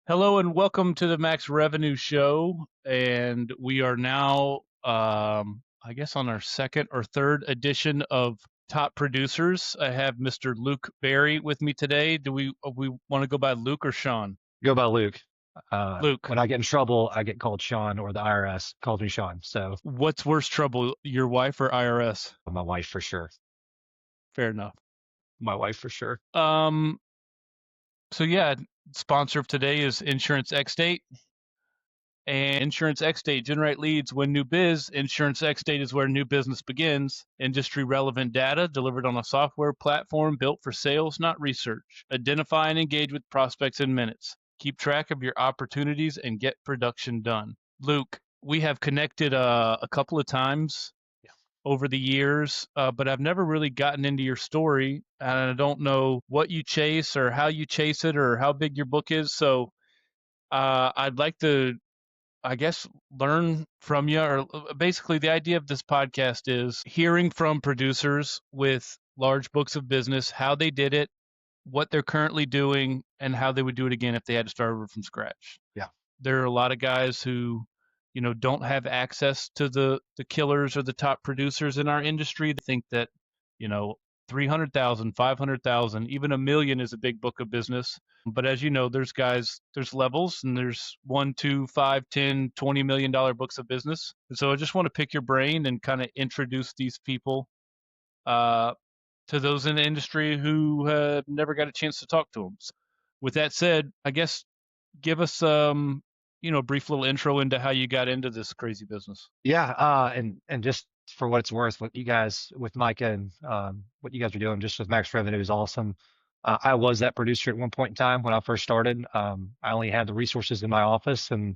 Hello and welcome to the Max Revenue Show. And we are now, I guess, on our second or third edition of Top Producers. I have Mr. Luke Berry with me today. Do we want to go by Luke or Sean? Go by Luke. Luke, When I get in trouble, I get called Sean, or the IRS calls me Sean. So what's worse trouble, your wife or IRS? my wife for sure. Fair enough. My wife for sure. Um, so yeah, sponsor of today is Insurance Xdate. And Insurance Xdate, generate leads, win new biz. Insurance Xdate is where new business begins. Industry relevant data delivered on a software platform built for sales, not research. Identify and engage with prospects in minutes. Keep track of your opportunities and get production done. Luke, we have connected a couple of times Yeah. over the years, but I've never really gotten into your story, and I don't know what you chase or how you chase it or how big your book is. So I'd like to, I guess, learn from you. Or basically, the idea of this podcast is hearing from producers with large books of business, how they did it, what they're currently doing, and how they would do it again if they had to start over from scratch. Yeah. There are a lot of guys who, don't have access to the killers or the top producers in our industry. They think that, you know, 300,000, 500,000, even a million is a big book of business. But as you know, there's levels, and there's 1, 2, 5, 10, $20 million books of business. And so I just want to pick your brain and kind of introduce these people uh, to those in the industry who have never got a chance to talk to them. So with that said, I guess give us a brief little intro into how you got into this crazy business. Yeah. And just for what it's worth, what you guys with Micah and what you guys are doing just with Max Revenue is awesome. I was that producer at one point in time when I first started. I only had the resources in my office, and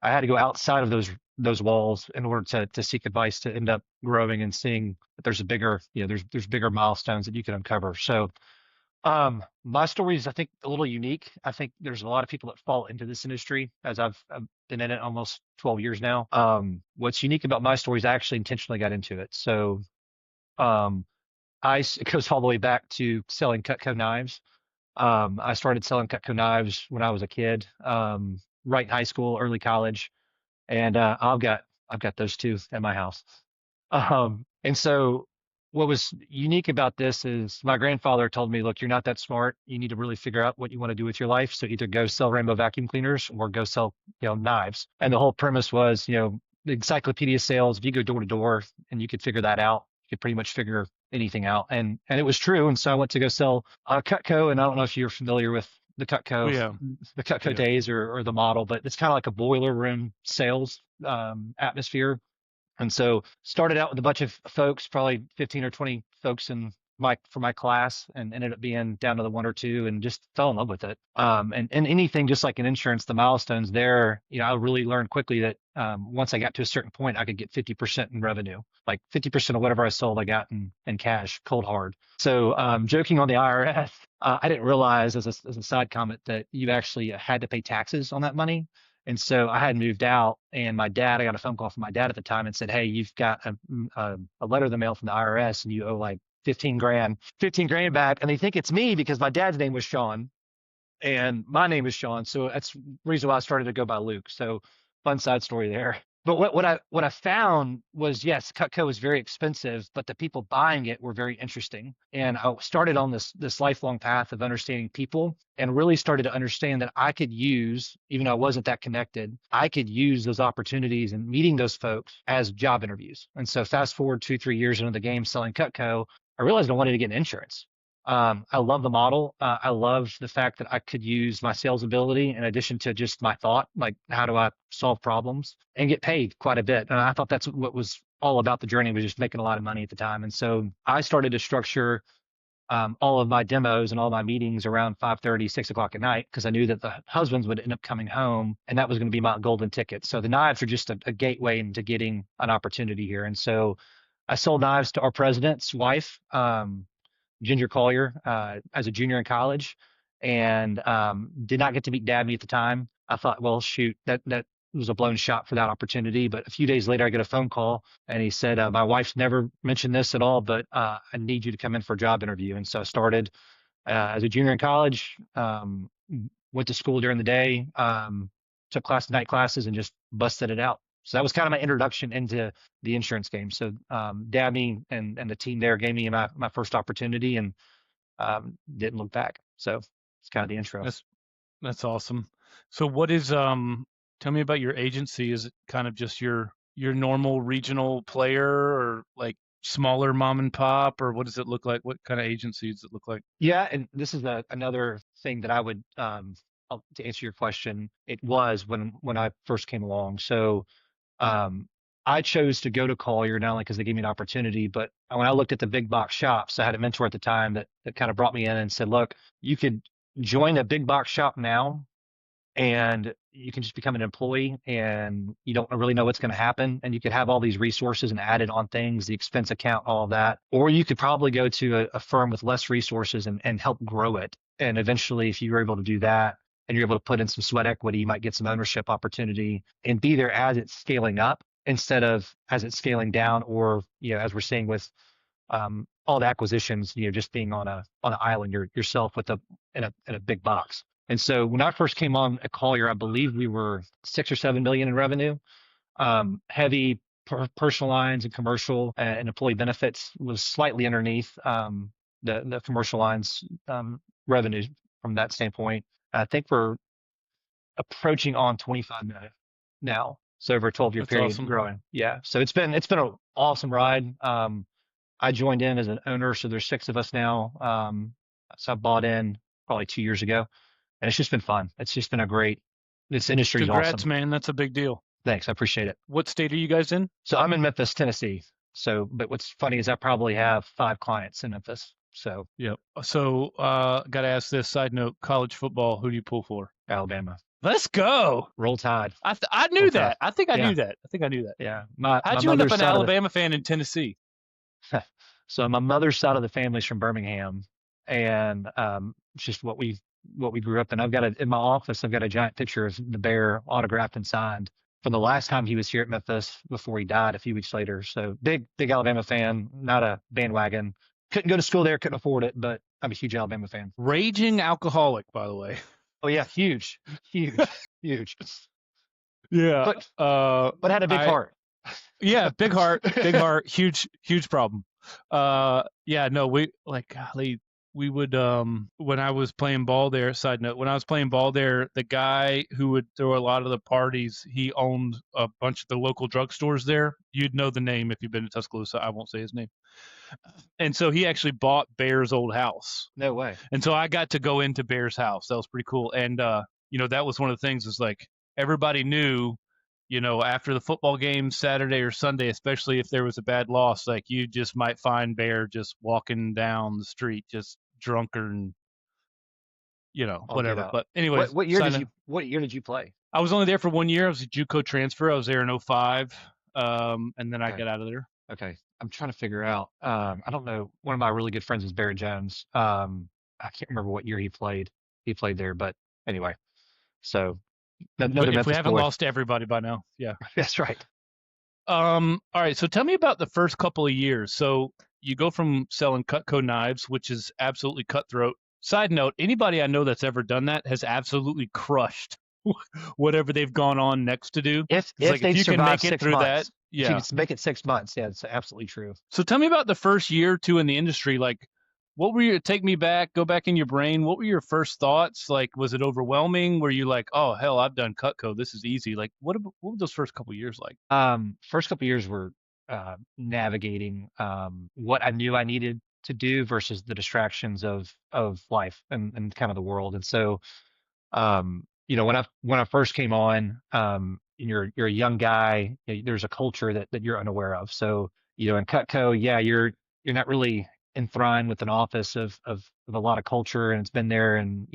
I had to go outside of those walls in order to seek advice to end up growing and seeing that there's a bigger, there's bigger milestones that you can uncover. So my story is, I think, a little unique. I think there's a lot of people that fall into this industry as I've been in it almost 12 years now. What's unique about my story is I actually intentionally got into it. So, um, it goes all the way back to selling Cutco knives. I started selling Cutco knives when I was a kid, right in high school, early college, and I've got those two at my house. And so what was unique about this is my grandfather told me, look, you're not that smart. You need to really figure out what you want to do with your life. So either go sell rainbow vacuum cleaners or go sell, knives. And the whole premise was, the encyclopedia sales, if you go door to door and you could figure that out, you could pretty much figure anything out. And it was true. And so I went to go sell Cutco. And I don't know if you're familiar with the Oh Cutco, yeah, the Cutco yeah. days or the model, but it's kind of like a boiler room sales atmosphere. And so started out with a bunch of folks, probably 15 or 20 folks for my class, and ended up being down to the one or two, and just fell in love with it. And anything, just like in insurance, the milestones there, I really learned quickly that once I got to a certain point, I could get 50% in revenue, like 50% of whatever I sold, I got in cash, cold hard. So joking on the IRS, I didn't realize as a side comment that you actually had to pay taxes on that money. And so I had moved out, and I got a phone call from my dad at the time and said, "Hey, you've got a letter in the mail from the IRS, and you owe like 15 grand back." And they think it's me because my dad's name was Sean and my name is Sean. So that's the reason why I started to go by Luke. So fun side story there. But what I found was, yes, Cutco was very expensive, but the people buying it were very interesting. And I started on this lifelong path of understanding people, and really started to understand that I could use, even though I wasn't that connected, I could use those opportunities and meeting those folks as job interviews. And so fast forward 2, 3 years into the game selling Cutco, I realized I wanted to get insurance. I love the model. I love the fact that I could use my sales ability in addition to just my thought, like how do I solve problems, and get paid quite a bit. And I thought that's what was all about the journey, was just making a lot of money at the time. And so I started to structure all of my demos and all my meetings around 5:30, 6 o'clock at night, because I knew that the husbands would end up coming home, and that was going to be my golden ticket. So the knives are just a gateway into getting an opportunity here. And so I sold knives to our president's wife. Ginger Collier, as a junior in college, and did not get to meet Dabney at the time. I thought, well, shoot, that was a blown shot for that opportunity. But a few days later, I get a phone call, and he said, "My wife's never mentioned this at all, but I need you to come in for a job interview." And so I started as a junior in college. went to school during the day, took night classes and just busted it out. So that was kind of my introduction into the insurance game. So Dabney and the team there gave me my first opportunity and didn't look back. So it's kind of the intro. That's that's awesome. So what is tell me about your agency. Is it kind of just your normal regional player or like smaller mom and pop, or what does it look like? What kind of agency does it look like? Yeah, and this is another thing that I would to answer your question. It was when I first came along. So um, I chose to go to Collier not only because they gave me an opportunity, but when I looked at the big box shops, I had a mentor at the time that kind of brought me in and said, "Look, you could join a big box shop now and you can just become an employee and you don't really know what's going to happen and you could have all these resources and added on things, the expense account, all of that, or you could probably go to a firm with less resources and help grow it, and eventually if you're able to do that and you're able to put in some sweat equity, you might get some ownership opportunity and be there as it's scaling up instead of as it's scaling down, or as we're seeing with all the acquisitions, just being on an island yourself with in a big box. And so when I first came on at Collier, I believe we were 6 or 7 million in revenue. Heavy personal lines and commercial and employee benefits was slightly underneath the commercial lines revenue from that standpoint. I think we're approaching on 25 million now. So over a 12-year That's period awesome. growing. Yeah. So it's been an awesome ride. I joined in as an owner, so there's 6 of us now. So I bought in probably 2 years ago, and it's just been fun. It's just been a great. This industry is Congrats, awesome. man. That's a big deal. Thanks, I appreciate it. What state are you guys in? So I'm in Memphis, Tennessee. So, but what's funny is I probably have 5 clients in Memphis. So Yep. So, got to ask this side note: college football. Who do you pull for? Alabama, Let's go. roll tide, I roll knew tide. that. I think I Yeah, knew that. I think I knew that. yeah. My How'd you end up mother's an side of the Alabama fan in Tennessee? so my mother's side of the family's from Birmingham, and it's just what we grew up in. In my office. I've got a giant picture of the bear autographed and signed from the last time he was here at Memphis before he died a few weeks later. So big Alabama fan, not a bandwagon. Couldn't go to school there, couldn't afford it, but I'm a huge Alabama fan. Raging alcoholic, by the way. Oh yeah, huge, huge, huge. Yeah. But Uh, but had a big I heart. yeah, big heart, huge problem. Yeah, no, we like golly, we would when I was playing ball there, side note, when I was playing ball there, the guy who would throw a lot of the parties, he owned a bunch of the local drugstores there. You'd know the name if you've been to Tuscaloosa. I won't say his name. And so he actually bought Bear's old house. No way. And so I got to go into Bear's house. That was pretty cool. And that was one of the things is like everybody knew, after the football game Saturday or Sunday, especially if there was a bad loss, like you just might find Bear just walking down the street, just drunker and I'll get whatever. out. But anyways, What year did you play? I was only there for 1 year. I was a JUCO transfer. I was there in '05, and then I Okay. got out of there. Okay. I'm trying to figure out. I don't know. One of my really good friends is Barry Jones. I can't remember what year he played. He played there, but anyway. So another If we Memphis haven't boy. lost everybody by now, yeah. That's right. All right. So tell me about the first couple of years. So you go from selling Cutco knives, which is absolutely cutthroat. Side note: anybody I know that's ever done that has absolutely crushed whatever they've gone on next to do. It's If like if they've you can survived make it six through that, months, if you yeah. can make it 6 months, yeah, it's absolutely true. So tell me about the first year or two in the industry. Like, what were your take me back, go back in your brain? What were your first thoughts? Like, was it overwhelming? Were you like, oh hell, I've done Cutco, this is easy? Like, what were those first couple of years like? First couple years were navigating what I knew I needed to do versus the distractions of life and kind of the world. And so when I first came on, and you're a young guy, there's a culture that you're unaware of. So, in Cutco, yeah, you're not really entwined with an office of a lot of culture, and it's been there, and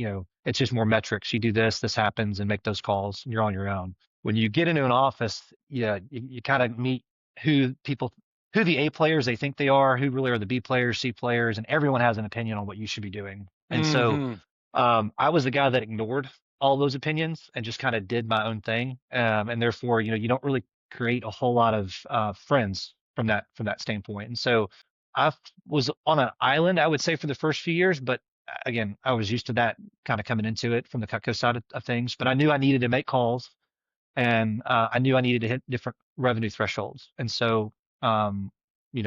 it's just more metrics. You do this happens, and make those calls, and you're on your own. When you get into an office, yeah, you kind of meet who people, who the A players they think they are, who really are the B players, C players, and everyone has an opinion on what you should be doing. And so Mm-hmm. I was the guy that ignored all those opinions and just kind of did my own thing. And therefore, you don't really create a whole lot of friends from that standpoint. And so I was on an island, I would say, for the first few years, but again, I was used to that kind of coming into it from the Cutco side of things, but I knew I needed to make calls, and I knew I needed to hit different revenue thresholds. And so, um,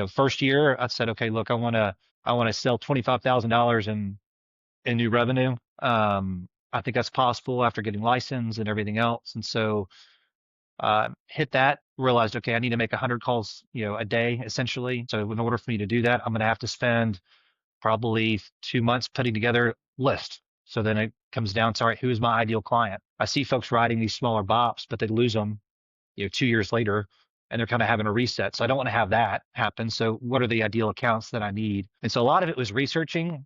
first year I said, okay, look, I want to sell $25,000 in new revenue. I think that's possible after getting licensed and everything else. And so, hit that, realized, okay, I need to make 100 calls, a day essentially. So in order for me to do that, I'm going to have to spend probably 2 months putting together a list. So then it comes down to, all right, who is my ideal client? I see folks writing these smaller bops, but they lose them, 2 years later, and they're kind of having a reset. So I don't want to have that happen. So what are the ideal accounts that I need? And so a lot of it was researching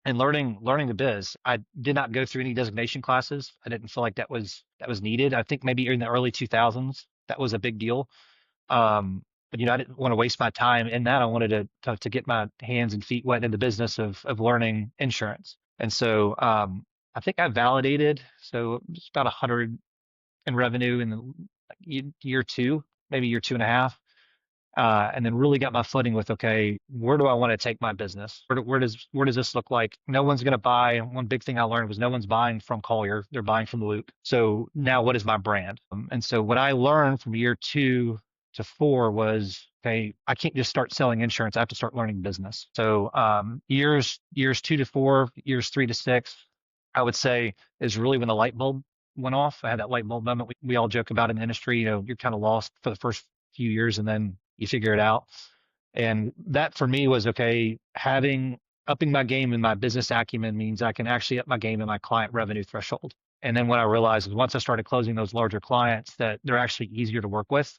and learning the biz. I did not go through any designation classes. I didn't feel like that was needed. I think maybe in the early 2000s that was a big deal. But I didn't want to waste my time in that. I wanted to get my hands and feet wet in the business of learning insurance. And so I think I validated, so it's about 100 in revenue in the year two, maybe year 2.5. And then really got my footing with, okay, where do I want to take my business? Where does this look like? No one's going to buy. One big thing I learned was no one's buying from Collier; they're buying from Luke. So now, what is my brand? And so what I learned from year 2 to 4 was, okay, I can't just start selling insurance. I have to start learning business. So years 2 to 4, years 3 to 6, I would say is really when the light bulb went off. I had that light bulb moment. We all joke about in the industry. You're kind of lost for the first few years, and then you figure it out. And that for me was, okay, upping my game and my business acumen means I can actually up my game in my client revenue threshold. And then what I realized is once I started closing those larger clients, that they're actually easier to work with,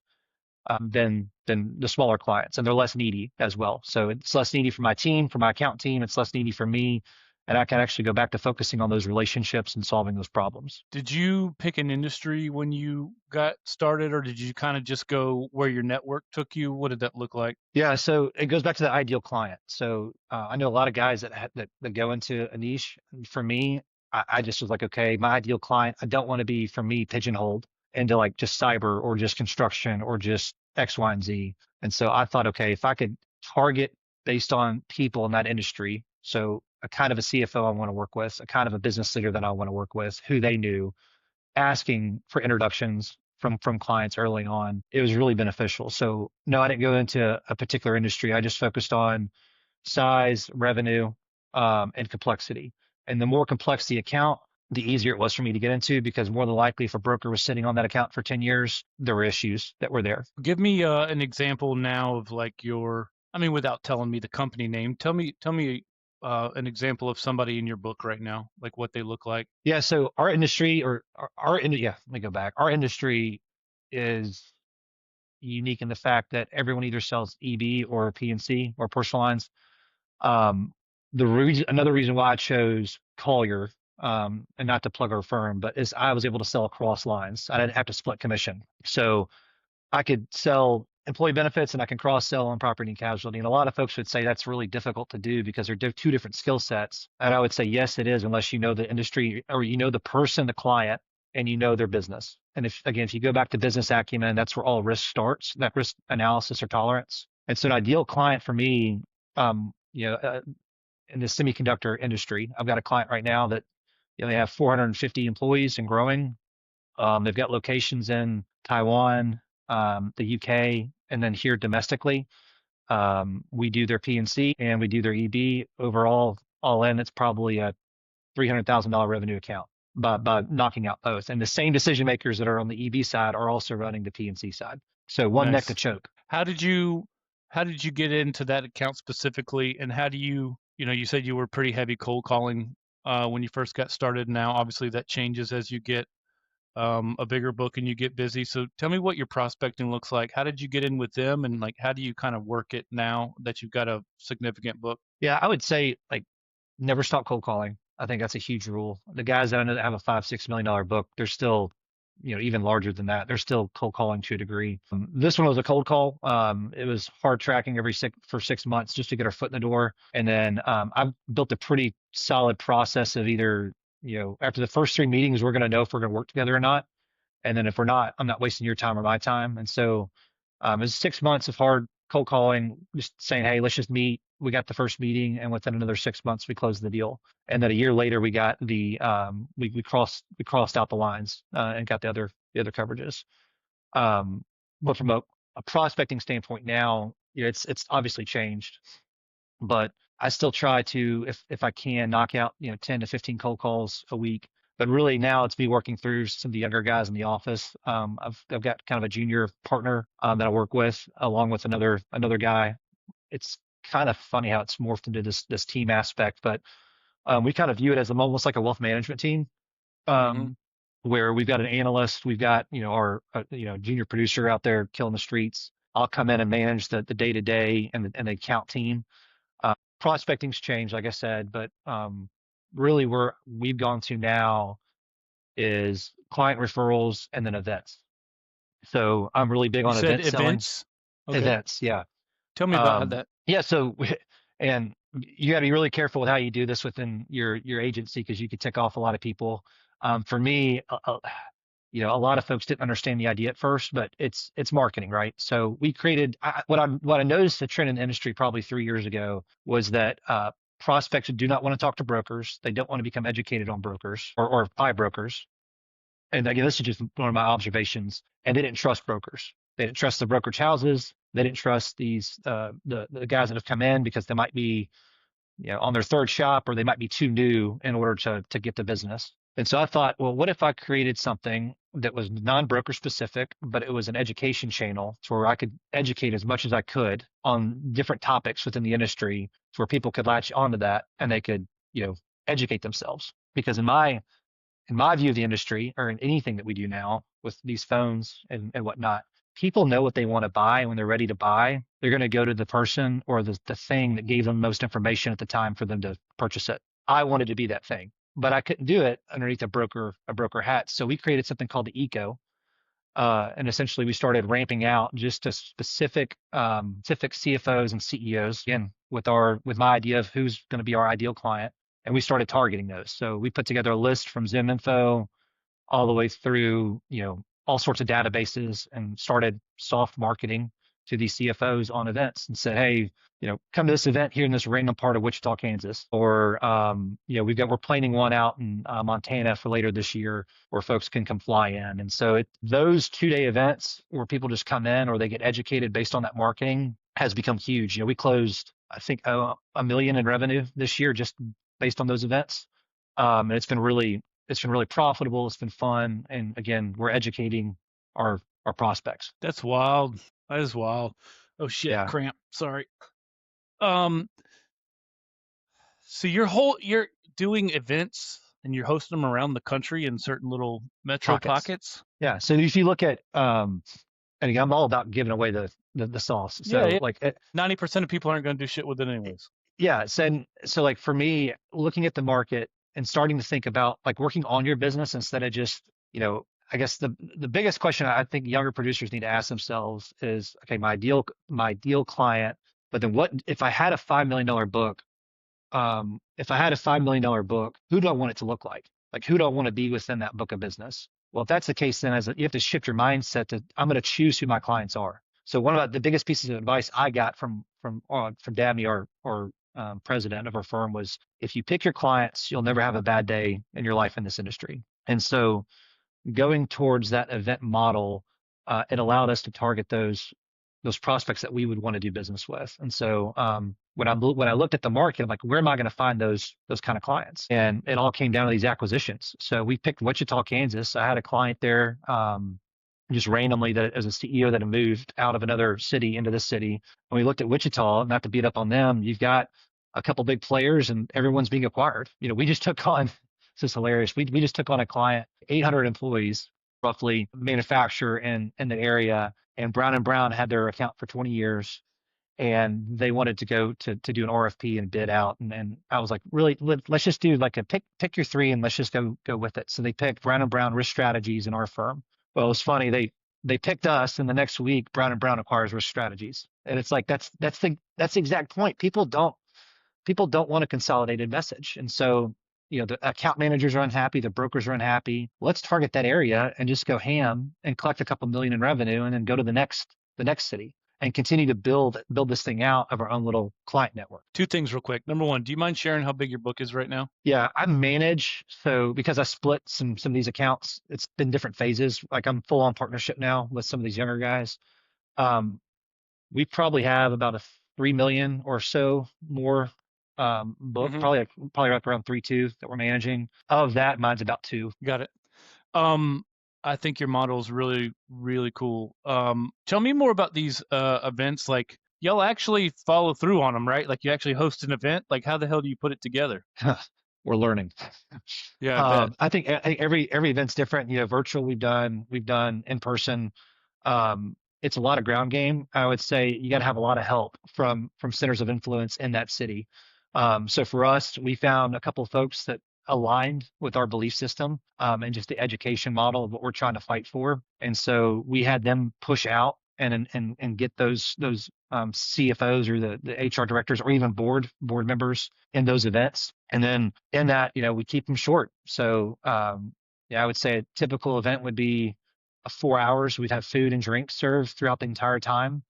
than the smaller clients, and they're less needy as well. So it's less needy for my team, for my account team. It's less needy for me, and I can actually go back to focusing on those relationships and solving those problems. Did you pick an industry when you got started, or did you kind of just go where your network took you? What did that look like? Yeah, so it goes back to the ideal client. So I know a lot of guys that go into a niche. For me, I just was like, okay, my ideal client. I don't want to be, for me, pigeonholed into like just cyber or just construction or just X, Y, and Z. And so I thought, okay, if I could target based on people in that industry, so a kind of a CFO I want to work with, a kind of a business leader that I want to work with, who they knew, asking for introductions from clients early on, it was really beneficial. So no, I didn't go into a particular industry. I just focused on size, revenue, and complexity. And the more complex the account, the easier it was for me to get into, because more than likely, if a broker was sitting on that account for 10 years, there were issues that were there. Give me an example now of like I mean, without telling me the company name, tell me an example of somebody in your book right now, like what they look like. Yeah. So our industry, yeah, let me go back. Our industry is unique in the fact that everyone either sells EB or PNC or personal lines. Um, another reason why I chose Collier, and not to plug our firm, but is I was able to sell across lines. I didn't have to split commission. So I could sell employee benefits and I can cross sell on property and casualty. And a lot of folks would say that's really difficult to do because they're two different skill sets. And I would say, yes, it is, unless you know the industry or you know the person, the client, and you know their business. And if you go back to business acumen, that's where all risk starts, that risk analysis or tolerance. And so an ideal client for me, um, you know, uh, in the semiconductor industry, I've got a client right now that they have 450 employees and growing. They've got locations in Taiwan, the UK, and then here domestically. We do their PNC and we do their EB. Overall, all in, it's probably a $300,000 revenue account by knocking out both. And the same decision makers that are on the EB side are also running the PNC side. So one neck to Nice. choke. How did you how did you get into that account specifically, and how do you said you were pretty heavy cold calling when you first got started. Now, obviously, that changes as you get a bigger book and you get busy. So tell me what your prospecting looks like. How did you get in with them, and like how do you kind of work it now that you've got a significant book? Yeah, I would say like never stop cold calling. I think that's a huge rule. The guys that I know that have a $5, $6 million book, they're still, even larger than that. They're still cold calling to a degree. This one was a cold call. It was hard tracking for 6 months just to get our foot in the door. And then I've built a pretty solid process of either, after the first 3 meetings, we're going to know if we're going to work together or not. And then if we're not, I'm not wasting your time or my time. And so it's 6 months of hard cold calling, just saying, hey, let's just meet. we got the first meeting, and within another 6 months, we closed the deal. And then a year later, we got we crossed out the lines and got the other coverages. But from a prospecting standpoint now, it's obviously changed, but I still try to, if I can, knock out 10 to 15 cold calls a week. But really now it's me working through some of the younger guys in the office. I've got kind of a junior partner that I work with, along with another guy. It's kind of funny how it's morphed into this team aspect, but we kind of view it as almost like a wealth management team, Hmm. um, where we've got an analyst, we've got our junior producer out there killing the streets. I'll come in and manage the day to day and the account team. Prospecting's changed, like I said, but really we've gone to now is client referrals and then events. So I'm really big You on said event selling. events. Okay. Events, yeah. Tell me about how Um, that. yeah, so and you got to be really careful with how you do this within your agency because you could tick off a lot of people. For me, a lot of folks didn't understand the idea at first, but it's marketing, right? So we created what I noticed the trend in the industry probably 3 years ago was that prospects do not want to talk to brokers. They don't want to become educated on brokers or by brokers. And again, this is just one of my observations. And they didn't trust brokers. They didn't trust the brokerage houses. They didn't trust these the guys that have come in because they might be on their third shop, or they might be too new in order to get the business. And so I thought, well, what if I created something that was non-broker specific, but it was an education channel to where I could educate as much as I could on different topics within the industry, to where people could latch onto that and they could, educate themselves. Because in my view of the industry, or in anything that we do now with these phones and whatnot, people know what they want to buy. And when they're ready to buy, they're going to go to the person or the thing that gave them most information at the time for them to purchase it. I wanted to be that thing, but I couldn't do it underneath a broker hat. So we created something called the Eco. And essentially we started ramping out just to specific CFOs and CEOs, again, with my idea of who's going to be our ideal client. And we started targeting those. So we put together a list from ZimInfo all the way through, all sorts of databases, and started soft marketing to these CFOs on events and said, hey, come to this event here in this random part of Wichita, Kansas, or we're planning one out in Montana for later this year where folks can come fly in. And so those 2-day events where people just come in or they get educated based on that marketing has become huge. We closed, I think, $1 million in revenue this year just based on those events. And it's been really profitable. It's been fun. And again, we're educating our prospects. That's wild. That is wild. Oh shit, Yeah. cramp. Sorry. Um, so you're doing events and you're hosting them around the country in certain little metro Pockets. pockets. Yeah. So if you look at, and again, I'm all about giving away the sauce. Yeah, So yeah. like, 90% of people aren't going to do shit with it anyways. yeah. So like for me, looking at the market and starting to think about like working on your business instead of just, I guess the biggest question I think younger producers need to ask themselves is, okay, my ideal client, but then what if I had a $5 million book? If I had a $5 million book, who do I want it to look like? Like, who do I want to be within that book of business? Well, if that's the case, then you have to shift your mindset to, I'm going to choose who my clients are. So one of the biggest pieces of advice I got from Dabney, our president of our firm, was if you pick your clients, you'll never have a bad day in your life in this industry. And so going towards that event model, it allowed us to target those prospects that we would want to do business with. And so when I looked at the market, I'm like, where am I going to find those kind of clients? And it all came down to these acquisitions. So we picked Wichita, Kansas. I had a client there, just randomly, that as a CEO that had moved out of another city into this city. And we looked at Wichita, not to beat up on them. You've got a couple big players and everyone's being acquired. We just took on, this is hilarious. We just took on a client, 800 employees, roughly, manufacturer in the area. And Brown and Brown had their account for 20 years, and they wanted to go to do an RFP and bid out. And I was like, really, let's just do like a pick your three and let's just go with it. So they picked Brown and Brown Risk Strategies in our firm. Well, it was funny. They picked us, and the next week Brown and Brown acquires Risk Strategies. And it's like that's the exact point. People don't want a consolidated message. And so, the account managers are unhappy, the brokers are unhappy. Let's target that area and just go ham and collect a couple million in revenue and then go to the next city. and continue to build this thing out of our own little client network. Two things real quick. Number one, do you mind sharing how big your book is right now? Yeah, I manage. So because I split some of these accounts, it's been different phases. Like I'm full on partnership now with some of these younger guys. Um, we probably have about a 3 million or so more book, Mm-hmm. probably up around 3.2 that we're managing. Of that, mine's about two. Got it. Um, I think your model is really, really cool. Tell me more about these events. Like, y'all actually follow through on them, right? Like, you actually host an event. Like, how the hell do you put it together? We're learning. Yeah, I bet. I think every event's different. Virtual we've done in person. It's a lot of ground game. I would say you got to have a lot of help from centers of influence in that city. So for us, we found a couple of folks that aligned with our belief system and just the education model of what we're trying to fight for. And so we had them push out and get those CFOs or the HR directors or even board members in those events. And then in that, we keep them short. So yeah, I would say a typical event would be 4 hours. We'd have food and drink served throughout the entire time.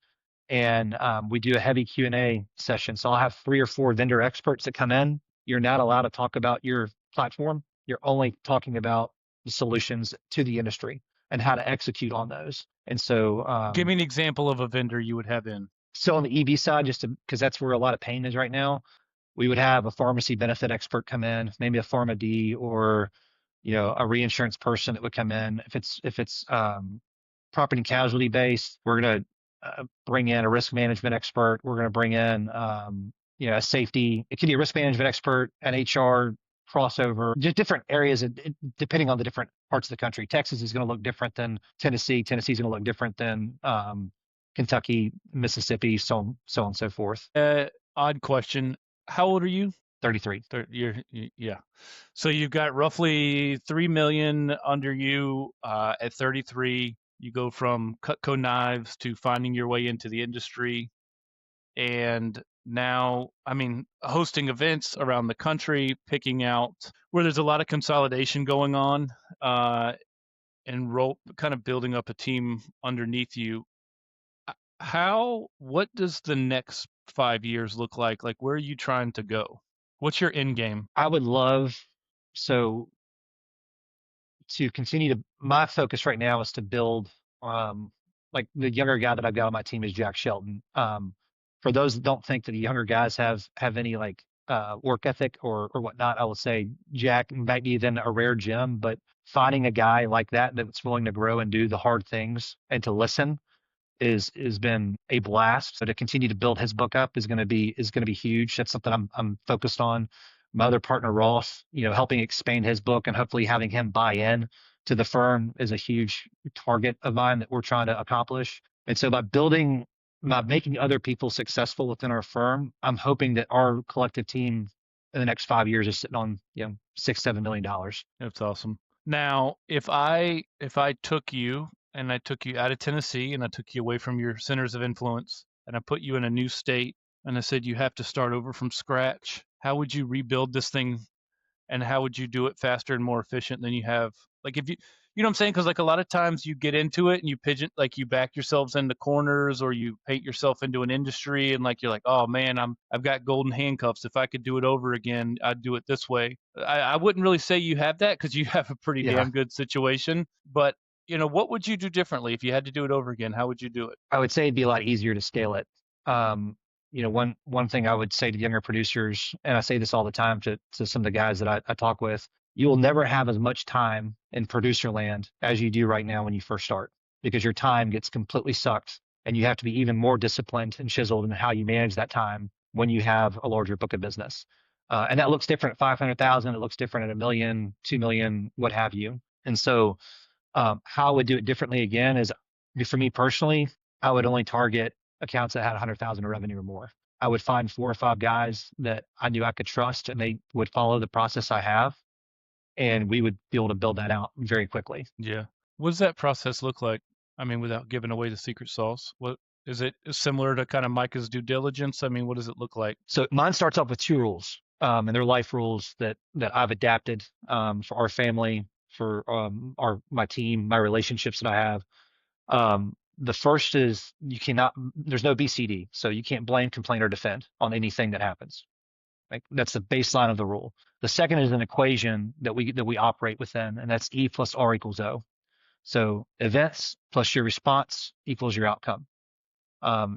And we do a heavy Q&A session. So I'll have 3 or 4 vendor experts that come in. You're not allowed to talk about your platform. You're only talking about the solutions to the industry and how to execute on those. And so, Give me an example of a vendor you would have in. so on the EV side, just because that's where a lot of pain is right now, we would have a pharmacy benefit expert come in, maybe a pharma D or a reinsurance person that would come in. If it's property and casualty based, we're going to bring in a risk management expert. We're going to bring in a safety. It could be a risk management expert, an HR crossover, just different areas, depending on the different parts of the country. Texas is going to look different than Tennessee. Tennessee's going to look different than Kentucky, Mississippi, so on and so forth. Odd question. How old are you? 33. Yeah. So you've got roughly 3 million under you at 33. You go from Cutco knives to finding your way into the industry. And now, I mean, hosting events around the country, picking out where there's a lot of consolidation going on, and kind of building up a team underneath you. What does the next 5 years look like? Like, where are you trying to go? What's your end game? I would love so to continue to my focus right now is to build like the younger guy that I've got on my team is Jack Shelton. For those that don't think that the younger guys have any like work ethic or whatnot, I will say Jack might be then a rare gem, but finding a guy like that that's willing to grow and do the hard things and to listen is been a blast. So to continue to build his book up is going to be huge. That's something I'm focused on. My other partner Ross, helping expand his book and hopefully having him buy in to the firm is a huge target of mine that we're trying to accomplish. And so by making other people successful within our firm, I'm hoping that our collective team in the next 5 years is sitting on, $6-7 million. That's awesome. Now, if I took you and I took you out of Tennessee and I took you away from your centers of influence and I put you in a new state and I said you have to start over from scratch, how would you rebuild this thing and how would you do it faster and more efficient than you have? Like if you know what I'm saying? Because like a lot of times you get into it and like you back yourselves into corners or you paint yourself into an industry and like you're like, oh man, I've got golden handcuffs. If I could do it over again, I'd do it this way. I wouldn't really say you have that because you have a pretty Yeah. damn good situation. But what would you do differently if you had to do it over again? How would you do it? I would say it'd be a lot easier to scale it. One thing I would say to younger producers, and I say this all the time to some of the guys that I talk with, you will never have as much time in producer land as you do right now when you first start, because your time gets completely sucked, and you have to be even more disciplined and chiseled in how you manage that time when you have a larger book of business. And that looks different at 500,000. It looks different at a million, 2 million, what have you. And so how I would do it differently again is, for me personally, I would only target accounts that had 100,000 of revenue or more. I would find 4 or 5 guys that I knew I could trust and they would follow the process I have, and we would be able to build that out very quickly. Yeah. What does that process look like? I mean, without giving away the secret sauce, what is it similar to kind of Micah's due diligence? I mean, what does it look like? So mine starts off with 2 rules, and they're life rules that I've adapted for our family, for my team, my relationships that I have. The first is you cannot, there's no BCD. So you can't blame, complain, or defend on anything that happens. Like that's the baseline of the rule. The second is an equation that we operate within, and that's E plus R equals O. So events plus your response equals your outcome.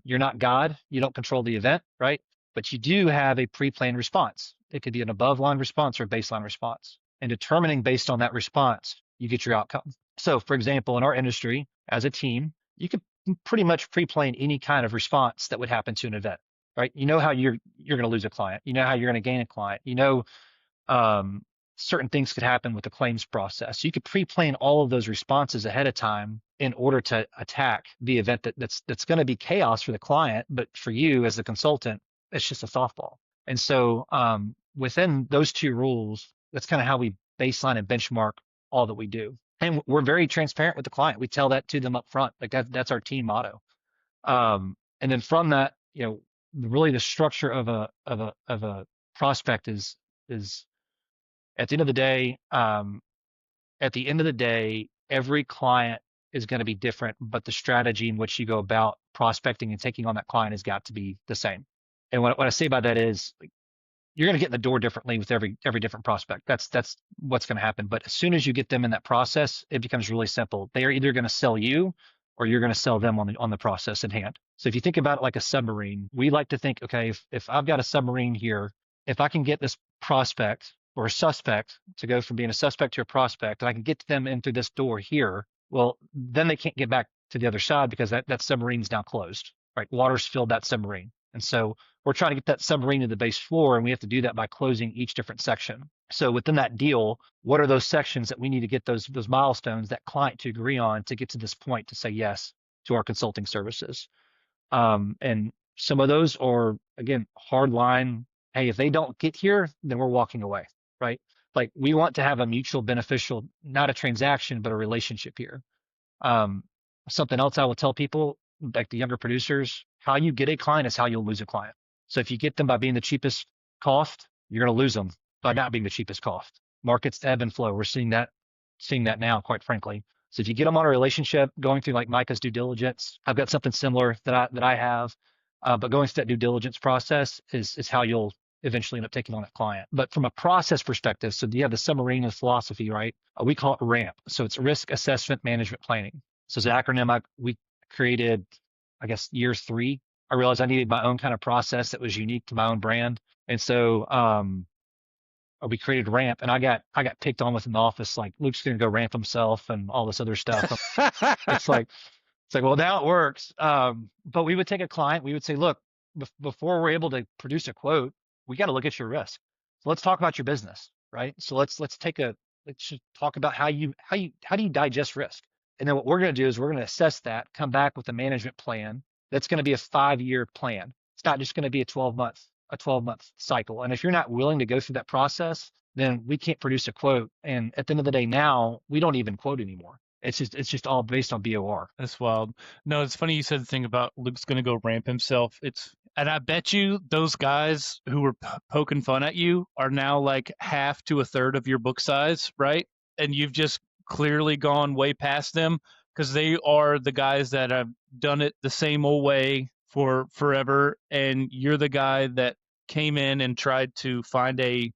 You're not God. You don't control the event, right? But you do have a pre-planned response. It could be an above line response or a baseline response. And determining based on that response, you get your outcome. So, for example, in our industry, as a team, you could pretty much pre-plan any kind of response that would happen to an event, right? You know how you're going to lose a client. You know how you're going to gain a client. You know um, certain things could happen with the claims process. So you could pre-plan all of those responses ahead of time in order to attack the event that's going to be chaos for the client, but for you as the consultant, it's just a softball. And so within those two rules, that's kind of how we baseline and benchmark all that we do. And we're very transparent with the client. We tell that to them up front. Like that's our team motto. And then from that, really the structure of a prospect is at the end of the day, every client is going to be different, but the strategy in which you go about prospecting and taking on that client has got to be the same. And what I say by that is like, you're going to get in the door differently with every different prospect. That's what's going to happen. But as soon as you get them in that process, it becomes really simple. They are either going to sell you or you're going to sell them on the process at hand. So if you think about it like a submarine, we like to think, okay, if I've got a submarine here, if I can get this prospect or a suspect to go from being a suspect to a prospect, and I can get them in through this door here, well, then they can't get back to the other side because that submarine's now closed, right? Water's filled that submarine. And so we're trying to get that submarine to the base floor, and we have to do that by closing each different section. So within that deal, what are those sections that we need to get those milestones, that client to agree on to get to this point to say yes to our consulting services? And some of those are, again, hard line. Hey, if they don't get here, then we're walking away, right? Like we want to have a mutual beneficial, not a transaction, but a relationship here. Um, Something else I will tell people, like the younger producers, how you get a client is how you'll lose a client. So if you get them by being the cheapest cost, you're going to lose them by not being the cheapest cost. Markets ebb and flow. We're seeing that now, quite frankly. So if you get them on a relationship, going through like Micah's due diligence, I've got something similar that I have, but going through that due diligence process is how you'll eventually end up taking on that client. But from a process perspective, so you have the submarine philosophy, right? We call it RAMP. So it's Risk Assessment Management Planning. So it's an acronym we created, I guess, year 3. I realized I needed my own kind of process that was unique to my own brand. And so we created RAMP, and I got picked on within the office, like Luke's going to go ramp himself and all this other stuff. It's like, well, now it works. But we would take a client, we would say, look, before we're able to produce a quote, we got to look at your risk. So let's talk about your business, right? So let's talk about how do you digest risk? And then what we're going to do is we're going to assess that, come back with a management plan that's going to be a 5-year plan. It's not just going to be a 12-month cycle. And if you're not willing to go through that process, then we can't produce a quote. And at the end of the day, now we don't even quote anymore. It's just all based on BOR. That's wild. No, it's funny you said the thing about Luke's going to go ramp himself. And I bet you those guys who were poking fun at you are now like half to a third of your book size, right? And you've just clearly gone way past them because they are the guys that have done it the same old way for forever. And you're the guy that came in and tried to find a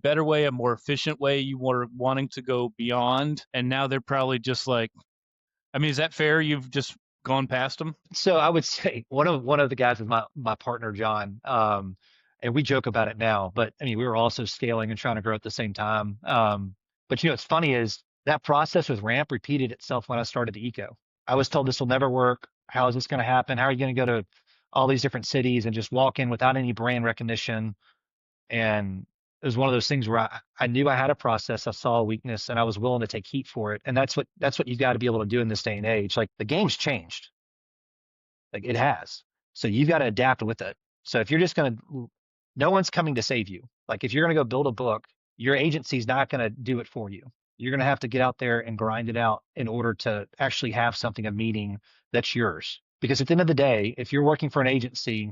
better way, a more efficient way. You were wanting to go beyond. And now they're probably just like, I mean, is that fair? You've just gone past them? So I would say one of the guys is my partner John, and we joke about it now. But I mean, we were also scaling and trying to grow at the same time. But what's funny is that process with Ramp repeated itself when I started the Eco. I was told this will never work. How is this going to happen? How are you going to go to all these different cities and just walk in without any brand recognition? And it was one of those things where I knew I had a process, I saw a weakness, and I was willing to take heat for it. And that's what you've got to be able to do in this day and age. Like the game's changed. Like it has. So you've got to adapt with it. So if you're just no one's coming to save you. Like if you're going to go build a book, your agency's not going to do it for you. You're going to have to get out there and grind it out in order to actually have something of meaning that's yours. Because at the end of the day, if you're working for an agency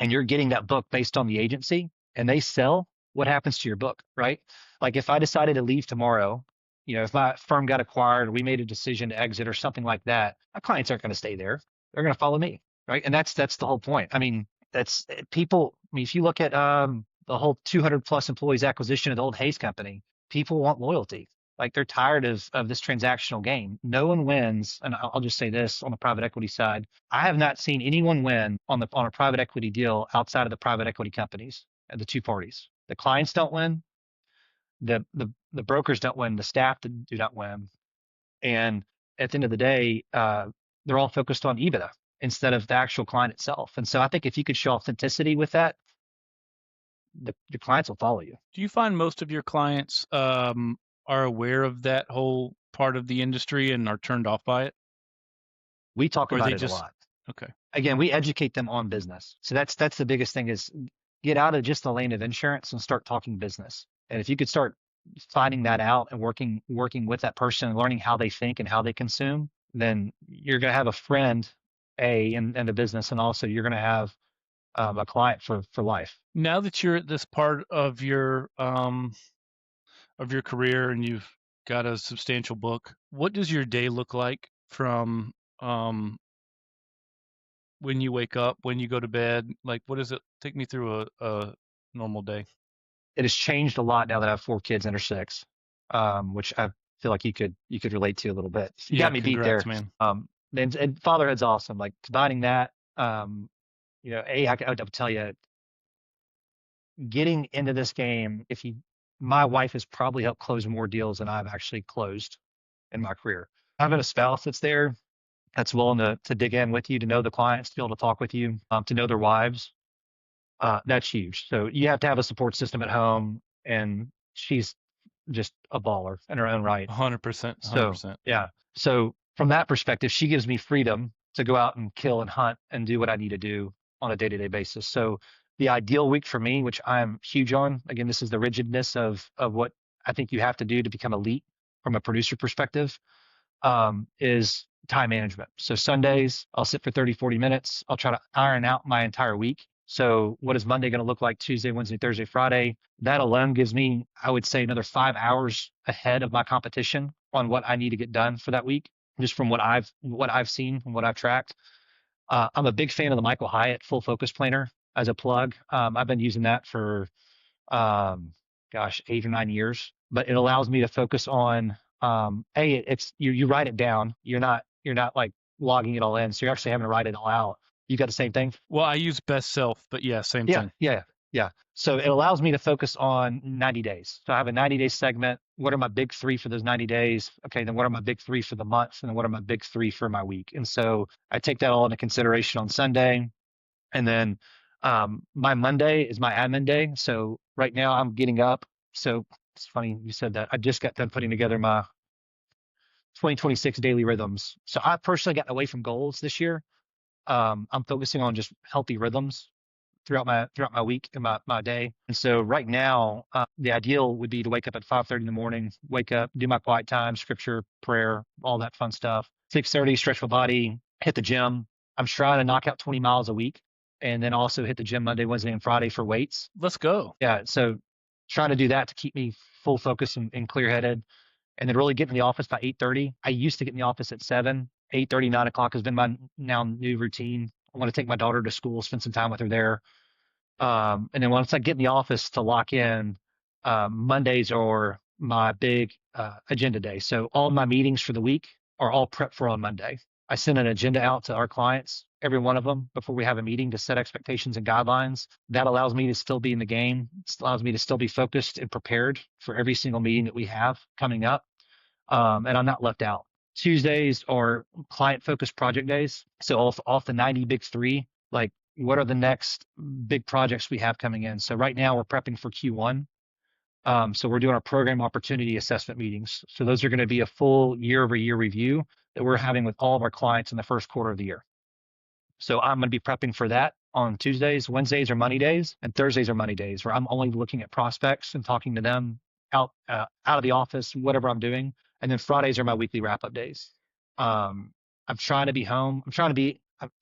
and you're getting that book based on the agency and they sell, what happens to your book, right? Like if I decided to leave tomorrow if my firm got acquired, or we made a decision to exit or something like that, my clients aren't going to stay there. They're going to follow me, right? And that's the whole point. I mean, that's people. I mean, if you look at the whole 200 plus employees acquisition of the old Hayes company, people want loyalty. Like they're tired of this transactional game. No one wins, and I'll just say this on the private equity side: I have not seen anyone win on a private equity deal outside of the private equity companies and the two parties. The clients don't win, the brokers don't win, the staff do not win, and at the end of the day, they're all focused on EBITDA instead of the actual client itself. And so I think if you could show authenticity with that, the clients will follow you. Do you find most of your clients are aware of that whole part of the industry and are turned off by it, We talk or about they it a just lot. okay? Again, we educate them on business. So that's the biggest thing is get out of just the lane of insurance and start talking business. And if you could start finding that out and working with that person and learning how they think and how they consume, then you're going to have a friend, in the business, and also you're going to have a client for life. Now that you're at this part of your career and you've got a substantial book, what does your day look like from um, when you wake up, when you go to bed? Like, what does it take me through a normal day? It has changed a lot now that I have four kids under six, which I feel like you could relate to a little bit. You Yeah, got me beat congrats, there. man. And fatherhood's awesome. Like combining that, I would tell you, getting into this game, my wife has probably helped close more deals than I've actually closed in my career. Having a spouse that's there, that's willing to dig in with you, to know the clients, to be able to talk with you, to know their wives, that's huge. So you have to have a support system at home, and she's just a baller in her own right. 100%, So 100%. yeah. So from that perspective, she gives me freedom to go out and kill and hunt and do what I need to do on a day-to-day basis. So the ideal week for me, which I'm huge on, again, this is the rigidness of what I think you have to do to become elite from a producer perspective, is time management. So Sundays, I'll sit for 30, 40 minutes. I'll try to iron out my entire week. So what is Monday going to look like? Tuesday, Wednesday, Thursday, Friday? That alone gives me, I would say, another 5 hours ahead of my competition on what I need to get done for that week, just from what I've seen and what I've tracked. I'm a big fan of the Michael Hyatt Full Focus Planner as a plug. I've been using that for um, gosh, 8 or 9 years, but it allows me to focus on, it's you write it down. You're not like logging it all in. So you're actually having to write it all out. You got the same thing? Well, I use Best Self, but yeah, same Yeah, thing. yeah, yeah. So it allows me to focus on 90 days. So I have a 90-day segment. What are my big three for those 90 days? Okay, then what are my big three for the month? And then what are my big three for my week? And so I take that all into consideration on Sunday. And then my Monday is my admin day. So right now I'm getting up. So it's funny you said that. I just got done putting together my 2026 daily rhythms. So I personally gotten away from goals this year. I'm focusing on just healthy rhythms throughout my week and my day. And so right now, the ideal would be to wake up at 5:30 in the morning, wake up, do my quiet time, scripture, prayer, all that fun stuff. 6:30, stretch my body, hit the gym. I'm trying to knock out 20 miles a week, and then also hit the gym Monday, Wednesday, and Friday for weights. Let's go. Yeah, so trying to do that to keep me full focus and clear headed, and then really get in the office by 8:30. I used to get in the office at 7. 8:30, 9 o'clock has been my now new routine. I want to take my daughter to school, spend some time with her there. And then once I get in the office to lock in, Mondays are my big agenda day. So all my meetings for the week are all prepped for on Monday. I send an agenda out to our clients, every one of them, before we have a meeting to set expectations and guidelines. That allows me to still be in the game. It allows me to still be focused and prepared for every single meeting that we have coming up. And I'm not left out. Tuesdays are client focused project days. So off the 90 big three, like what are the next big projects we have coming in? So right now we're prepping for Q1. So we're doing our program opportunity assessment meetings. So those are going to be a full year over year review that we're having with all of our clients in the first quarter of the year. So I'm going to be prepping for that on Tuesdays. Wednesdays are money days, and Thursdays are money days, where I'm only looking at prospects and talking to them out of the office, whatever I'm doing. And then Fridays are my weekly wrap up days. I'm trying to be home. I'm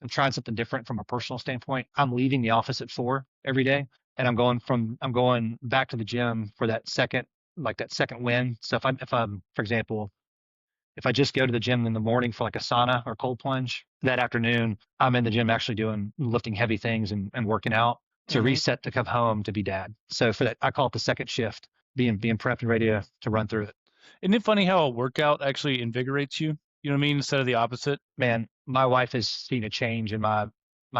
trying something different from a personal standpoint. I'm leaving the office at 4 every day, and I'm going back to the gym for that second like that second win. So if I'm, for example, if I just go to the gym in the morning for like a sauna or cold plunge, that afternoon I'm in the gym actually doing lifting heavy things and working out to Hmm. reset to come home to be dad. So for that, I call it the second shift, being prepped and ready to run through it. Isn't it funny how a workout actually invigorates you? You know what I mean? Instead of the opposite. Man, my wife has seen a change in my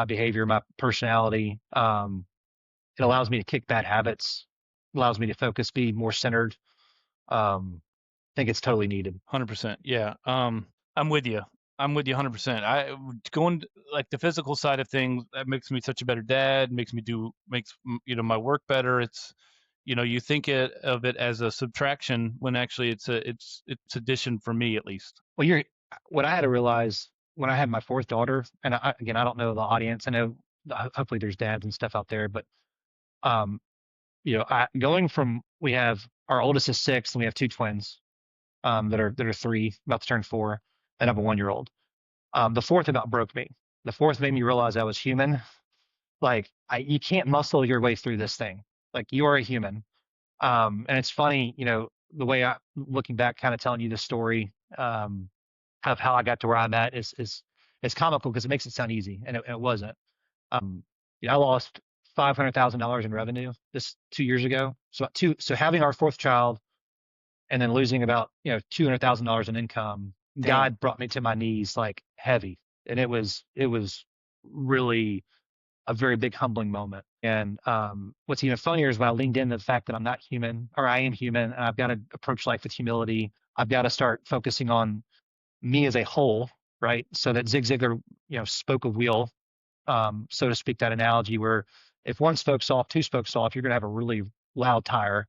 behavior, my personality. It allows me to kick bad habits, allows me to focus, be more centered. I think it's totally needed. 100%. Yeah. I'm with you. I'm with you 100%. I going like the physical side of things that makes me such a better dad, makes my work better. It's you think of it as a subtraction when actually it's addition for me at least. Well, what I had to realize when I had my fourth daughter, and again, I don't know the audience. I know hopefully there's dads and stuff out there, but um, going from we have our oldest is 6, and we have two twins that are 3, about to turn 4, and I have a 1 year old. The fourth about broke me. The fourth made me realize I was human. Like you can't muscle your way through this thing. Like you are a human. And it's funny, the way looking back, kind of telling you the story of how I got to where I'm at is comical because it makes it sound easy, and it wasn't. Um, I lost $500,000 in revenue this 2 years ago. So having our fourth child and then losing about $200,000 in income, Dang. God brought me to my knees like heavy, and it was really a very big humbling moment. And what's even funnier is when I leaned into the fact that I'm not human, or I am human, and I've got to approach life with humility. I've got to start focusing on me as a whole, right? So that Zig Ziglar, spoke a wheel, so to speak, that analogy where if one spoke's off, two spokes off, you're going to have a really loud tire.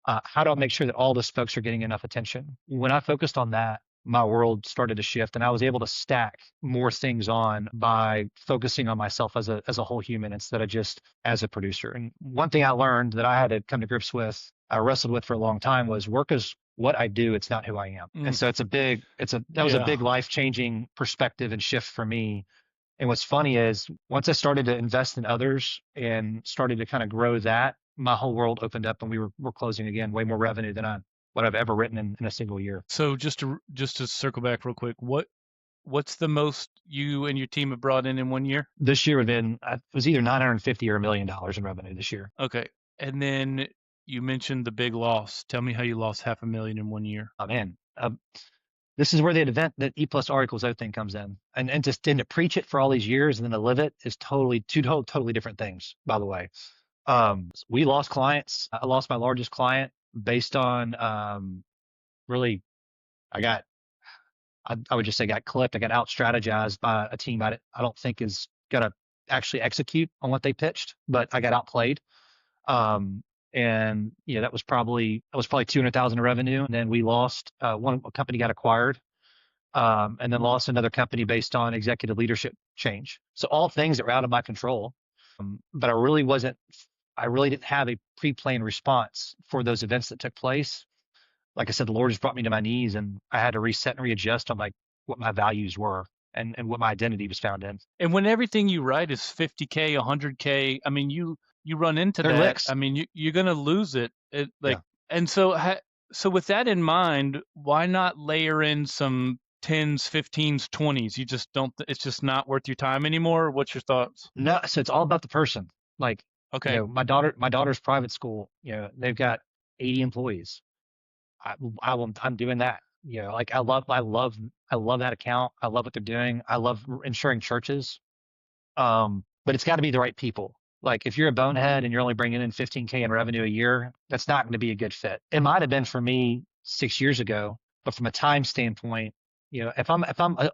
How do I make sure that all the spokes are getting enough attention? When I focused on that, my world started to shift, and I was able to stack more things on by focusing on myself as a whole human instead of just as a producer. And one thing I learned that I had to come to grips with, I wrestled with for a long time, was work is what I do. It's not who I am. And Mm, so that was a yeah. big life changing perspective and shift for me. And what's funny is once I started to invest in others and started to kind of grow that, my whole world opened up, and we're closing again way more revenue than what I've ever written in a single year. So just to circle back real quick, what's the most you and your team have brought in 1 year? This year it was either 950 or $1 million in revenue this year. Okay. And then you mentioned the big loss. Tell me how you lost 500,000 in 1 year. Oh man, this is where the event that E plus R equals O thing comes in, and to preach it for all these years and then to live it is totally different things. By the way, we lost clients. I lost my largest client based on really I got I would just say got clipped. I got out strategized by a team I don't think is gonna actually execute on what they pitched, but I got outplayed. Um, and that was probably 200,000 in revenue. And then we lost one a company got acquired, and then lost another company based on executive leadership change. So all things that were out of my control. But I really didn't have a pre-planned response for those events that took place. Like I said, the Lord just brought me to my knees, and I had to reset and readjust on like what my values were and what my identity was found in. And when everything you write is 50K, 100K, I mean, you run into They're that. licks. I mean, you're gonna lose it. Yeah. And so with that in mind, why not layer in some tens, 15s, 20s? You just don't. It's just not worth your time anymore. What's your thoughts? No, so it's all about the person. Like, Okay. my daughter's private school, they've got 80 employees. I'm doing that. Like I love that account. I love what they're doing. I love insuring churches. But it's got to be the right people. Like if you're a bonehead and you're only bringing in 15K in revenue a year, that's not going to be a good fit. It might have been for me 6 years ago, but from a time standpoint, if I'm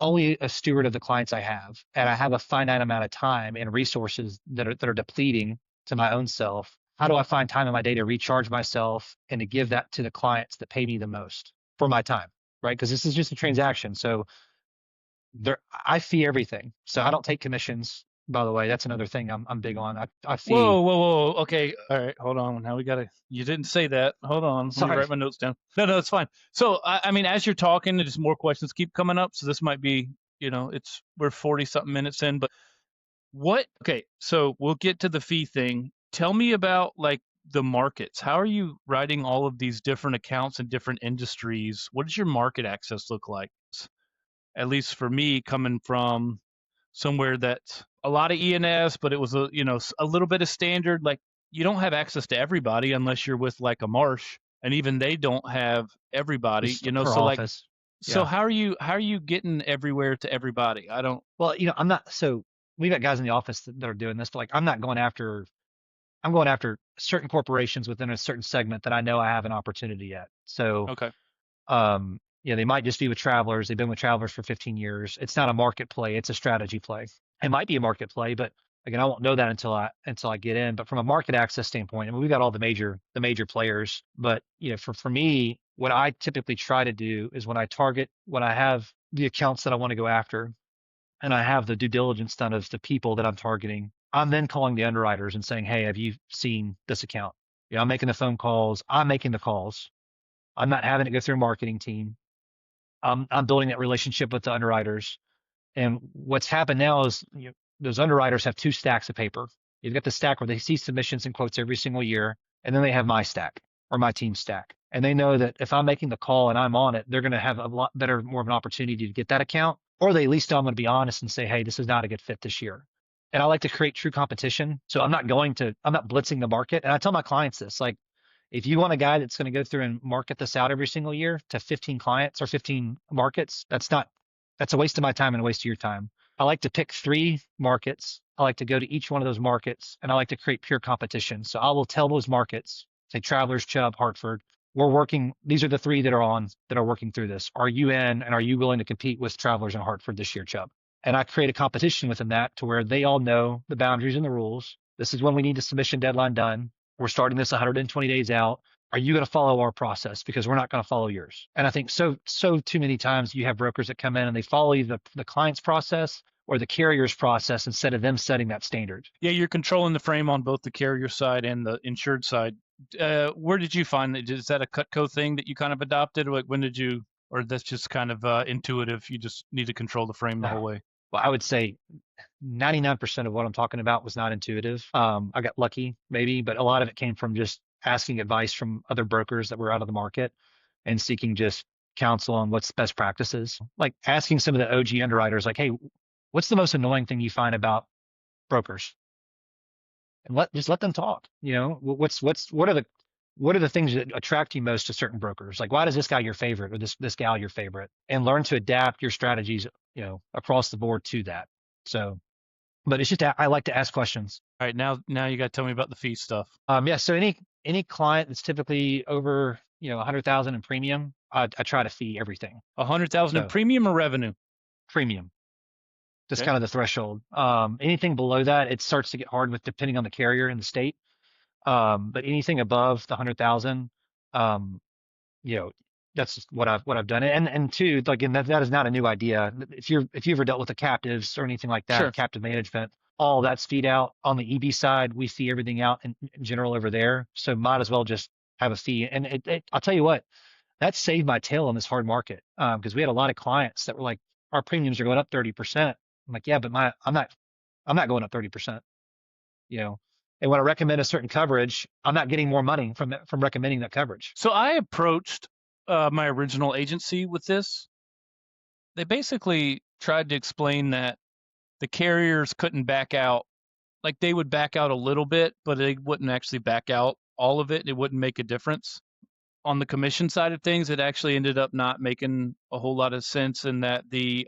only a steward of the clients I have, and I have a finite amount of time and resources that are depleting to my own self, how do I find time in my day to recharge myself and to give that to the clients that pay me the most for my time, right? Because this is just a transaction. So I fee everything. So I don't take commissions. By the way, that's another thing I'm big on. I fee. Whoa, whoa, whoa. Okay. All right. Hold on. Now we gotta. You didn't say that. Hold on. Let me Sorry. write my notes down. No, no, it's fine. So I mean, as you're talking, there's more questions keep coming up. So this might be, we're 40 something minutes in, but what? Okay. So we'll get to the fee thing. Tell me about like the markets? How are you writing all of these different accounts in different industries? What does your market access look like? At least for me, coming from somewhere that's a lot of ENS, but it was a little bit of standard. Like you don't have access to everybody unless you're with like a Marsh, and even they don't have everybody. Just for So like, office. so Yeah. how are you getting everywhere to everybody? I don't. Well, I'm not, so we've got guys in the office that are doing this, but like, I'm going after certain corporations within a certain segment that I know I have an opportunity at. So, Okay. they might just be with Travelers. They've been with Travelers for 15 years. It's not a market play. It's a strategy play. It might be a market play, but again, I won't know that until I get in. But from a market access standpoint, I mean, we've got all the major players. But for me, what I typically try to do is when I have the accounts that I want to go after, and I have the due diligence done of the people that I'm targeting, I'm then calling the underwriters and saying, hey, have you seen this account? I'm making the phone calls. I'm making the calls. I'm not having it go through a marketing team. I'm building that relationship with the underwriters. And what's happened now is those underwriters have two stacks of paper. You've got the stack where they see submissions and quotes every single year, and then they have my stack or my team stack. And they know that if I'm making the call and I'm on it, they're going to have a lot better, more of an opportunity to get that account, or they at least know I'm going to be honest and say, hey, this is not a good fit this year. And I like to create true competition. So I'm not blitzing the market. And I tell my clients this, like, if you want a guy that's going to go through and market this out every single year to 15 clients or 15 markets, that's a waste of my time and a waste of your time. I like to pick 3 markets. I like to go to each one of those markets, and I like to create pure competition. So I will tell those markets, say Travelers, Chubb, Hartford, we're working. These are the 3 that are working through this. Are you in, and are you willing to compete with Travelers and Hartford this year, Chubb? And I create a competition within that to where they all know the boundaries and the rules. This is when we need the submission deadline done. We're starting this 120 days out. Are you going to follow our process? Because we're not going to follow yours. And I think so too many times you have brokers that come in and they follow either the client's process or the carrier's process instead of them setting that standard. Yeah, you're controlling the frame on both the carrier side and the insured side. Where did you find that? Is that a Cutco thing that you kind of adopted? Like when did you, or that's just kind of intuitive? You just need to control the frame the No. whole way. Well, I would say 99% of what I'm talking about was not intuitive. I got lucky maybe, but a lot of it came from just asking advice from other brokers that were out of the market and seeking just counsel on what's best practices. Like asking some of the OG underwriters, like, hey, what's the most annoying thing you find about brokers? And let them talk. What are the things that attract you most to certain brokers? Like, why is this guy your favorite or this gal your favorite? And learn to adapt your strategies, across the board to that. So, but it's just I like to ask questions. All right, now you got to tell me about the fee stuff. Yeah. So any client that's typically over 100,000 in premium, I try to fee everything. 100,000 in So premium or revenue? premium, just Okay, kind of the threshold. Anything below that, it starts to get hard with depending on the carrier and the state. But anything above the 100,000, um, you know, that's just what I've done. And two, like, and that is not a new idea. If you've ever dealt with the captives or anything like that, sure. captive management, all that's feed out on the EB side. We fee everything out in general over there. So might as well just have a fee. And I'll tell you what, that saved my tail on this hard market. Because we had a lot of clients that were like, our premiums are going up 30%. I'm like, yeah, but I'm not going up 30%, you know. And when I recommend a certain coverage, I'm not getting more money from recommending that coverage. So I approached my original agency with this. They basically tried to explain that the carriers couldn't back out. Like they would back out a little bit, but they wouldn't actually back out all of it. It wouldn't make a difference. On the commission side of things, it actually ended up not making a whole lot of sense in that the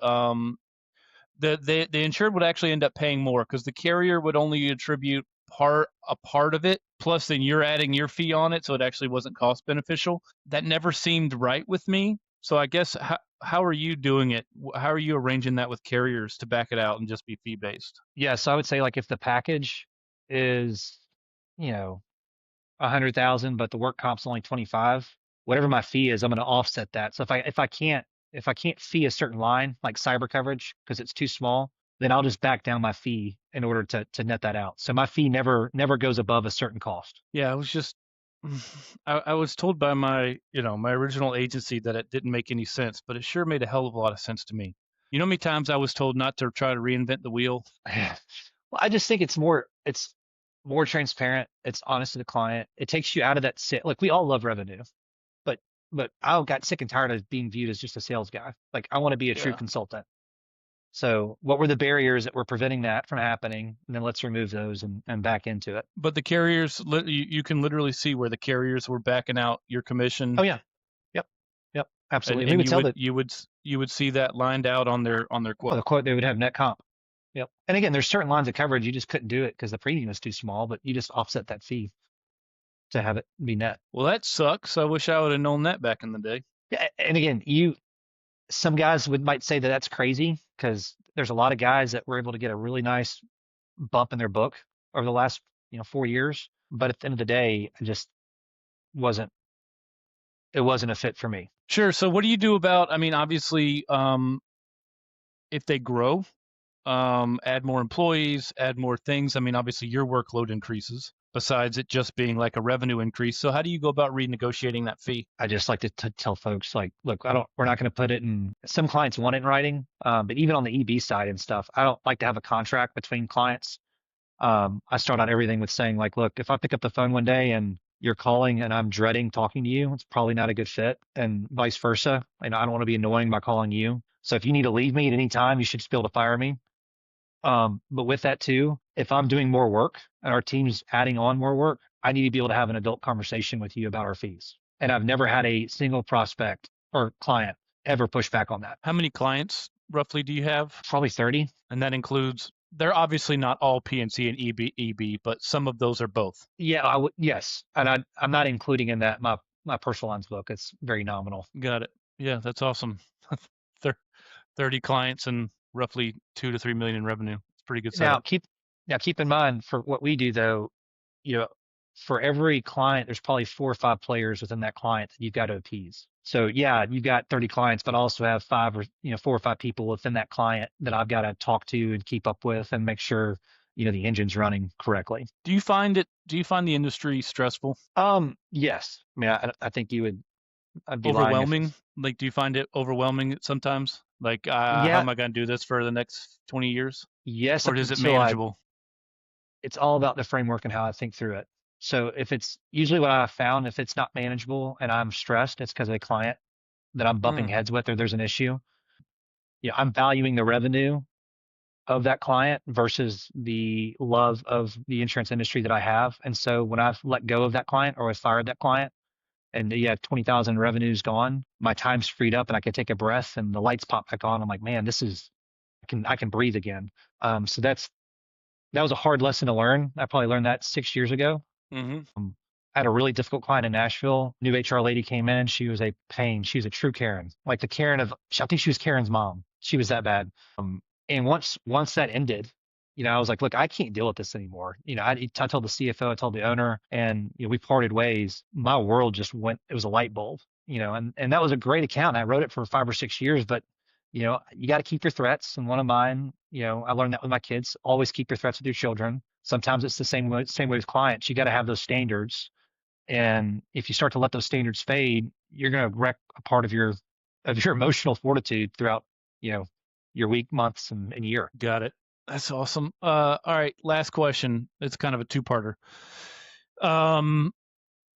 insured would actually end up paying more because the carrier would only attribute a part of it, plus then you're adding your fee on it, so it actually wasn't cost beneficial. That never seemed right with me. So I guess how are you doing it? How are you arranging that with carriers to back it out and just be fee based? Yeah, so I would say like if the package is, you know, 100,000, but the work comp's only 25, whatever my fee is, I'm going to offset that. So if I can't fee a certain line like cyber coverage because it's too small, then I'll just back down my fee in order to net that out. So my fee never goes above a certain cost. Yeah, I was just I was told by my original agency that it didn't make any sense, but it sure made a hell of a lot of sense to me. You know how many times I was told not to try to reinvent the wheel? Well, I just think it's more. more transparent. It's honest to the client. It takes you out of that like we all love revenue, but I got sick and tired of being viewed as just a sales guy. Like I want to be a true Yeah. consultant. So what were the barriers that were preventing that from happening? And then let's remove those and back into it. But the carriers, you can literally see where the carriers were backing out your Oh commission, yeah. Yep. Yep. and Absolutely. And we and would you tell would the you would you would see that lined out on their oh, quote. the quote they would have net comp. Yep. And again, there's certain lines of coverage you just couldn't do it because the premium is too small, but you just offset that fee to have it be net. Well, that sucks. I wish I would have known that back in the day. Yeah, and again, some guys might say that that's crazy because there's a lot of guys that were able to get a really nice bump in their book over the last 4 years. But at the end of the day, wasn't it wasn't a fit for me. Sure. So what do you do about? I mean, obviously, if they grow, add more employees, add more things. I mean, obviously your workload increases besides it just being like a revenue increase. So how do you go about renegotiating that fee? I just like to tell folks like, look, we're not going to put it in. Some clients want it in writing, but even on the EB side and stuff, I don't like to have a contract between clients. I start out everything with saying like, look, if I pick up the phone one day and you're calling and I'm dreading talking to you, it's probably not a good fit, and vice versa. And I don't want to be annoying by calling you. So if you need to leave me at any time, you should just be able to fire me. But with that too, if I'm doing more work and our team's adding on more work, I need to be able to have an adult conversation with you about our fees. And I've never had a single prospect or client ever push back on that. How many clients roughly do you have? Probably 30. And that includes, they're obviously not all PNC and EB, but some of those are both. Yeah, I would. Yes, and I'm not including in that my personal lines book. It's very nominal. Got it. Yeah, that's awesome. 30 clients and roughly 2 to 3 million in revenue. It's a pretty good Now setup. keep in mind for what we do though, you know, for every client, there's probably 4 or 5 players within that client that you've got to appease. So yeah, you've got 30 clients, but I also have 4 or 5 people within that client that I've got to talk to and keep up with and make sure, the engine's running correctly. Do you find the industry stressful? Yes. I mean, I think I'd be lying if, Overwhelming? Like, do you find it overwhelming sometimes? Like, how yeah, am I going to do this for the next 20 years? yes, Or up is it until manageable? it's all about the framework and how I think through it. So if it's usually what I found, if it's not manageable and I'm stressed, it's because of a client that I'm bumping Mm, heads with or there's an issue. I'm valuing the revenue of that client versus the love of the insurance industry that I have. And so when I've let go of that client or I fired that client and 20,000 revenue's gone, my time's freed up and I can take a breath and the lights pop back on. I'm like, man, I can breathe again. So that was a hard lesson to learn. I probably learned that 6 years ago. hmm I had a really difficult client in Nashville. New HR lady came in. She was a pain. She was a true Karen, like the Karen of, I think she was Karen's mom. She was that bad. And once that ended, I was like, look, I can't deal with this anymore. I told the CFO, I told the owner, and we parted ways. My world just went. It was a light bulb. And that was a great account. I wrote it for 5 or 6 years, but you got to keep your threats. And one of mine, I learned that with my kids. Always keep your threats with your children. Sometimes it's the same way with clients. You got to have those standards. And if you start to let those standards fade, you're going to wreck a part of your emotional fortitude throughout, your week, months, and year. Got it. That's awesome. All right, last question. It's kind of a two-parter. Um,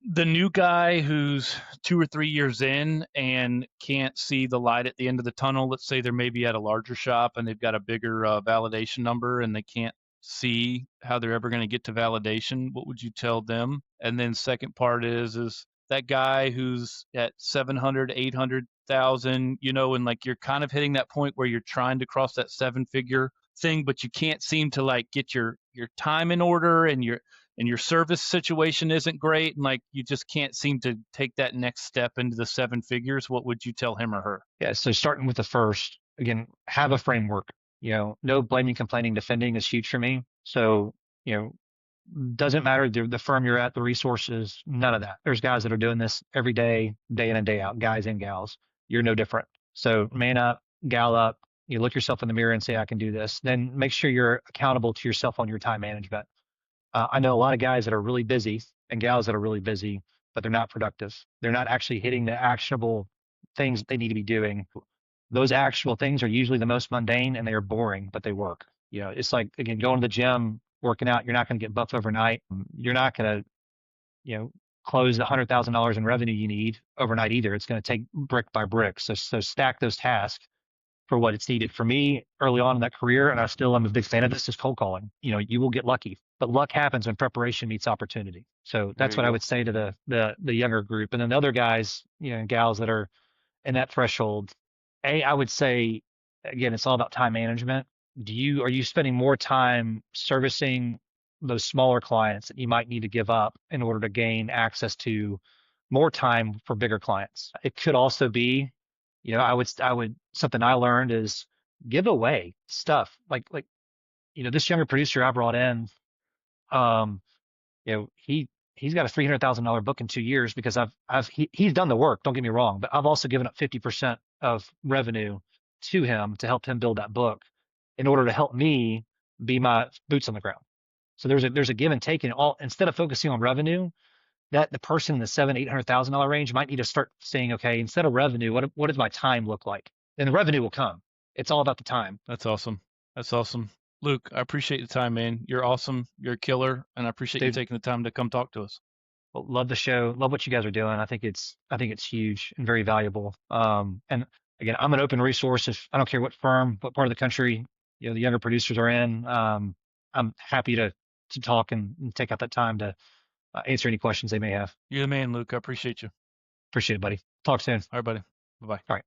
the new guy who's 2 or 3 years in and can't see the light at the end of the tunnel, let's say they're maybe at a larger shop and they've got a bigger validation number and they can't see how they're ever going to get to validation, what would you tell them? And then second part is that guy who's at 700, 800,000, and like you're kind of hitting that point where you're trying to cross that seven-figure thing, but you can't seem to like get your time in order and your service situation isn't great and like you just can't seem to take that next step into the seven figures, what would you tell him or her? Yeah. So starting with the first, again, have a framework. No blaming, complaining, defending is huge for me. So, doesn't matter the firm you're at, the resources, none of that. There's guys that are doing this every day in and day out, guys and gals. You're no different. So man up, gal up. You look yourself in the mirror and say, I can do this. Then make sure you're accountable to yourself on your time management. I know a lot of guys that are really busy and gals that are really busy, but they're not productive. They're not actually hitting the actionable things that they need to be doing. Those actual things are usually the most mundane and they are boring, but they work. It's like, again, going to the gym working out. You're not going to get buff overnight. You're not going to, you know, close the $100,000 in revenue you need overnight either. It's going to take brick by brick. So stack those tasks for what it's needed. For me, early on in that career, and I still am a big fan of this, is cold calling. You know, you will get lucky, but luck happens when preparation meets opportunity. So There that's you what I go. would say to the younger group, and then the other guys, you know, and gals that are in that threshold. I would say again, it's all about time management. Are you spending more time servicing those smaller clients that you might need to give up in order to gain access to more time for bigger clients? It could also be, you know, I would something I learned is give away stuff like you know, this younger producer I brought in, um, you know, he's got a $300,000 book in 2 years because he's done the work. Don't get me wrong, but I've also given up 50% of revenue to him to help him build that book in order to help me be my boots on the ground. So there's a give and take in all. Instead of focusing on revenue, that the person in the $700,000-800,000 range might need to start saying, okay, instead of revenue, what does my time look like? And the revenue will come. It's all about the time, That's awesome. That's awesome. Luke, I appreciate the time, man. You're awesome. You're a killer, and I appreciate you dude. taking the time to come talk to us. Love the show. Love what you guys are doing. I think it's huge and very valuable. And again, I'm an open resource. If I don't care what firm, what part of the country, you know, the younger producers are in, I'm happy to talk and take out that time to answer any questions they may have. You're the man, Luke. I appreciate you. Appreciate it, buddy. Talk soon. All right, buddy. Bye bye. All right.